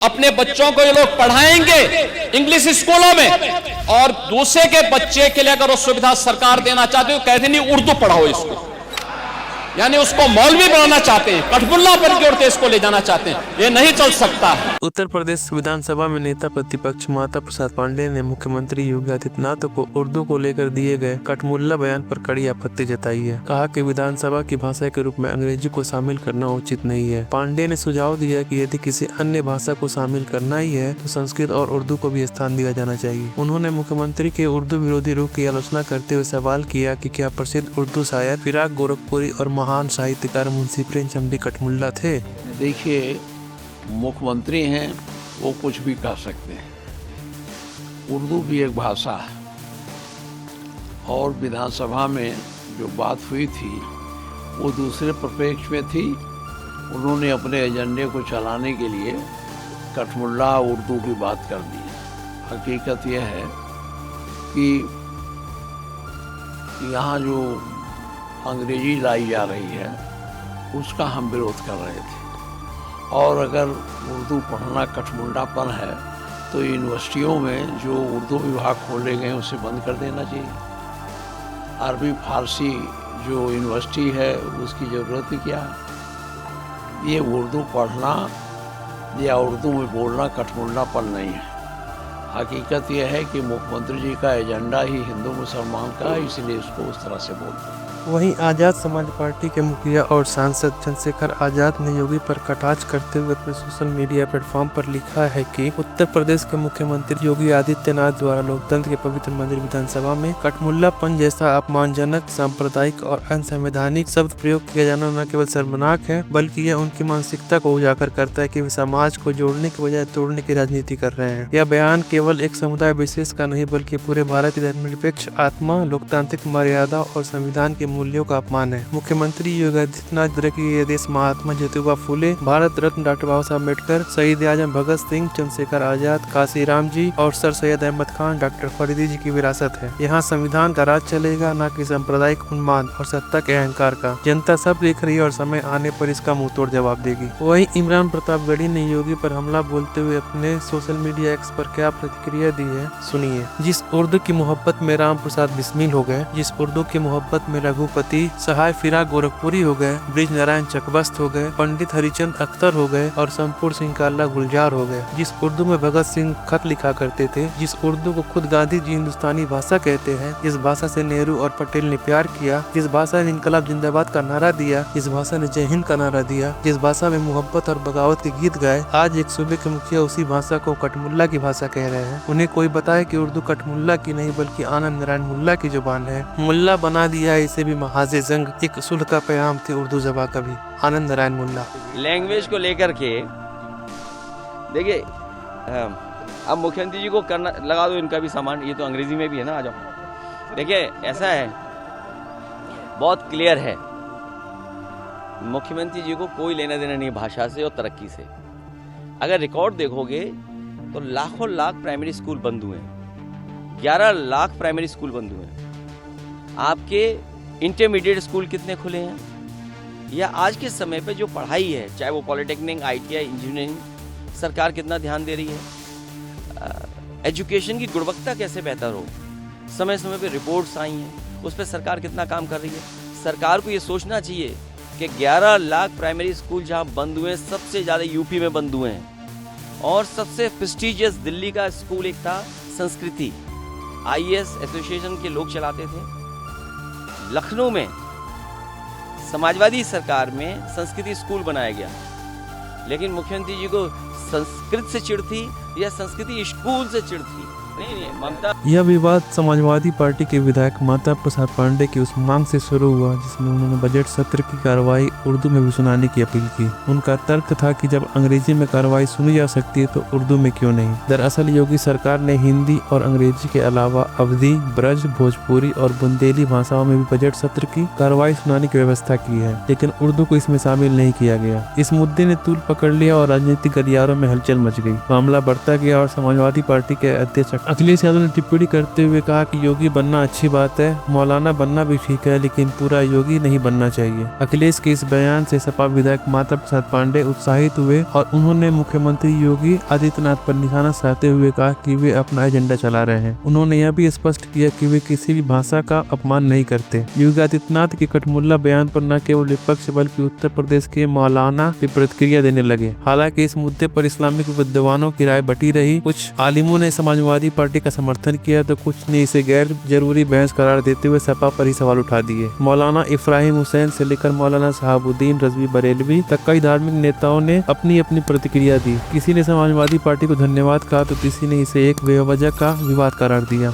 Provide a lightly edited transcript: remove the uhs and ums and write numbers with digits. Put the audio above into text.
अपने बच्चों को ये लोग पढ़ाएंगे इंग्लिश स्कूलों में, और दूसरे के बच्चे के लिए अगर वो सुविधा सरकार देना चाहती है तो कहते नहीं उर्दू पढ़ाओ इसको, यानी उसको मौलवी बनाना चाहते हैं, कठपुल्ला पर की ओर इसको ले जाना चाहते हैं। ये नहीं चल सकता। उत्तर प्रदेश विधानसभा में नेता प्रतिपक्ष माता प्रसाद पांडेय ने मुख्यमंत्री योगी आदित्यनाथ को उर्दू को लेकर दिए गए कठमुल्ला बयान पर कड़ी आपत्ति जताई है। कहा कि विधानसभा की भाषा के रूप में अंग्रेजी को शामिल करना उचित नहीं है। पांडेय ने सुझाव दिया कि यदि किसी अन्य भाषा को शामिल करना ही है तो संस्कृत और उर्दू को भी स्थान दिया जाना चाहिए। उन्होंने मुख्यमंत्री के उर्दू विरोधी रुख की आलोचना करते हुए सवाल किया कि क्या प्रसिद्ध उर्दू शायर फिराक गोरखपुरी और महान साहित्यकार मुंशी प्रेमचंद भी कठमुल्ला थे? देखिए, मुख्यमंत्री हैं, वो कुछ भी कह सकते हैं। उर्दू भी एक भाषा है, और विधानसभा में जो बात हुई थी वो दूसरे परिप्रेक्ष्य में थी। उन्होंने अपने एजेंडे को चलाने के लिए कठमुल्ला उर्दू की बात कर दी। हकीकत यह है कि यहाँ जो अंग्रेजी लाई जा रही है उसका हम विरोध कर रहे थे, और अगर उर्दू पढ़ना कठमुल्लापन है तो यूनिवर्सिटियों में जो उर्दू विभाग खोले गए उसे बंद कर देना चाहिए। अरबी फारसी जो यूनिवर्सिटी है उसकी ज़रूरत ही क्या है? ये उर्दू पढ़ना या उर्दू में बोलना कठमुल्लापन नहीं है। हकीकत यह है कि मुख्यमंत्री जी का एजेंडा ही हिंदू मुसलमान का है, इसलिए उसको उस तरह से बोलते हैं। वहीं आजाद समाज पार्टी के मुखिया और सांसद चंद्रशेखर आजाद ने योगी पर कटाक्ष करते हुए अपने सोशल मीडिया प्लेटफॉर्म पर लिखा है कि उत्तर प्रदेश के मुख्यमंत्री योगी आदित्यनाथ द्वारा लोकतंत्र के पवित्र मंदिर विधानसभा में कठमुल्लापन जैसा अपमानजनक, सांप्रदायिक और अनसंवैधानिक शब्द प्रयोग किया जाना न केवल शर्मनाक है बल्कि यह उनकी मानसिकता को उजागर करता है कि वे समाज को जोड़ने के बजाय तोड़ने की राजनीति कर रहे हैं। यह बयान केवल एक समुदाय विशेष का नहीं बल्कि पूरे भारत की धर्मनिरपेक्ष आत्मा, लोकतांत्रिक मर्यादा और संविधान के मूल्यों का अपमान है। मुख्यमंत्री योगी आदित्यनाथ द्वारा ये देश महात्मा ज्योतिबा फूले, भारत रत्न डॉक्टर बाबा साहब अम्बेडकर, शहीद आजम भगत सिंह, चंद्रशेखर आजाद, काशीराम जी और सर सैयद अहमद खान, डॉक्टर फरीदी जी की विरासत है। यहाँ संविधान का राज चलेगा, न कि सांप्रदायिक उन्माद और सत्ता के अहंकार का। जनता सब देख रही है और समय आने पर इसका मुंह तोड़ जवाब देगी। वहीं इमरान प्रतापगढ़ी ने योगी पर हमला बोलते हुए अपने सोशल मीडिया एक्स पर क्या प्रतिक्रिया दी है, सुनिए। जिस उर्दू की मोहब्बत में राम प्रसाद बिस्मिल हो गए, जिस उर्दू की मोहब्बत में रघुपति सहाय फिराक गोरखपुरी हो गए, ब्रिज नारायण चकबस्त हो गए, पंडित हरिचंद अख्तर हो गए और संपूर्ण सिंह काला गुलजार हो गए। जिस उर्दू में भगत सिंह खत लिखा करते थे, जिस उर्दू को खुद गांधी जी हिंदुस्तानी भाषा कहते हैं, जिस भाषा से नेहरू और पटेल ने प्यार किया, जिस भाषा ने इनकलाब जिंदाबाद का नारा दिया, जिस भाषा ने जय हिंद का नारा दिया, जिस भाषा में मोहब्बत और बगावत के गीत गाए, आज एक सूबे के मुखिया उसी भाषा को कठमुल्ला की भाषा कह रहे हैं। उन्हें कोई बताए कि उर्दू कठमुल्ला की नहीं बल्कि आनंद नारायण मुल्ला की जुबान है। मुल्ला बना दिया इसे भी महाजे जंग, एक सुलह का पैगाम थी उर्दू ज़बान का भी। आनंद नारायण मुल्ला। लैंग्वेज को लेकर के देखिए, अब मुख्यमंत्री जी को करना लगा दो इनका भी सामान, ये तो अंग्रेजी में भी है ना। आ जाओ, देखिए ऐसा है, बहुत क्लियर है, मुख्यमंत्री जी को कोई लेना देना नहीं भाषा से और तरक्की से। अगर रिकॉर्ड देखोगे तो लाखों लाख प्राइमरी स्कूल बंद हुए हैं, 11 लाख प्राइमरी स्कूल बंद हुए हैं। आपके इंटरमीडिएट स्कूल कितने खुले हैं? या आज के समय पे जो पढ़ाई है, चाहे वो पॉलिटेक्निक, ITI, इंजीनियरिंग, सरकार कितना ध्यान दे रही है? एजुकेशन की गुणवत्ता कैसे बेहतर हो, समय समय पे रिपोर्ट्स आई हैं, उस पर सरकार कितना काम कर रही है। सरकार को ये सोचना चाहिए कि 11 लाख प्राइमरी स्कूल जहाँ बंद हुए हैं, सबसे ज़्यादा यूपी में बंद हुए हैं, और सबसे प्रेस्टिजियस दिल्ली का स्कूल एक था संस्कृति, IAS एसोसिएशन के लोग चलाते थे। लखनऊ में समाजवादी सरकार में संस्कृति स्कूल बनाया गया, लेकिन मुख्यमंत्री जी को संस्कृत से चिढ़ थी या संस्कृति स्कूल से चिढ़ थी? नहीं, ममता। यह विवाद समाजवादी पार्टी के विधायक माता प्रसाद पांडेय की उस मांग से शुरू हुआ जिसमें उन्होंने बजट सत्र की कार्रवाई उर्दू में भी सुनाने की अपील की। उनका तर्क था कि जब अंग्रेजी में कार्रवाई सुनी जा सकती है तो उर्दू में क्यों नहीं। दरअसल योगी सरकार ने हिंदी और अंग्रेजी के अलावा अवधी, ब्रज, भोजपुरी और बुंदेली भाषाओं में भी बजट सत्र की कार्रवाई सुनाने की व्यवस्था की है, लेकिन उर्दू को इसमें शामिल नहीं किया गया। इस मुद्दे ने तूल पकड़ लिया और राजनीतिक गलियारों में हलचल मच गई। मामला बढ़ता गया और समाजवादी पार्टी के अध्यक्ष अखिलेश यादव ने टिप्पणी करते हुए कहा कि योगी बनना अच्छी बात है, मौलाना बनना भी ठीक है, लेकिन पूरा योगी नहीं बनना चाहिए। अखिलेश के इस बयान से सपा विधायक माता प्रसाद पांडे उत्साहित हुए और उन्होंने मुख्यमंत्री योगी आदित्यनाथ पर निशाना साधते हुए कहा कि वे अपना एजेंडा चला रहे हैं। उन्होंने यह भी स्पष्ट किया कि वे किसी भी भाषा का अपमान नहीं करते। योगी आदित्यनाथ के कठमुल्ला बयान पर न केवल विपक्ष बल्कि उत्तर प्रदेश के मौलाना भी प्रतिक्रिया देने लगे। हालांकि इस मुद्दे पर इस्लामिक विद्वानों की राय बटी रही। कुछ आलिमों ने समाजवादी पार्टी का समर्थन किया तो कुछ ने इसे गैर जरूरी बहस करार देते हुए सपा पर ही सवाल उठा दिए। मौलाना इब्राहिम हुसैन से लेकर मौलाना शहाबुद्दीन रजवी बरेलवी तक कई धार्मिक नेताओं ने अपनी अपनी प्रतिक्रिया दी। किसी ने समाजवादी पार्टी को धन्यवाद कहा तो किसी ने इसे एक बेवजह का विवाद करार दिया।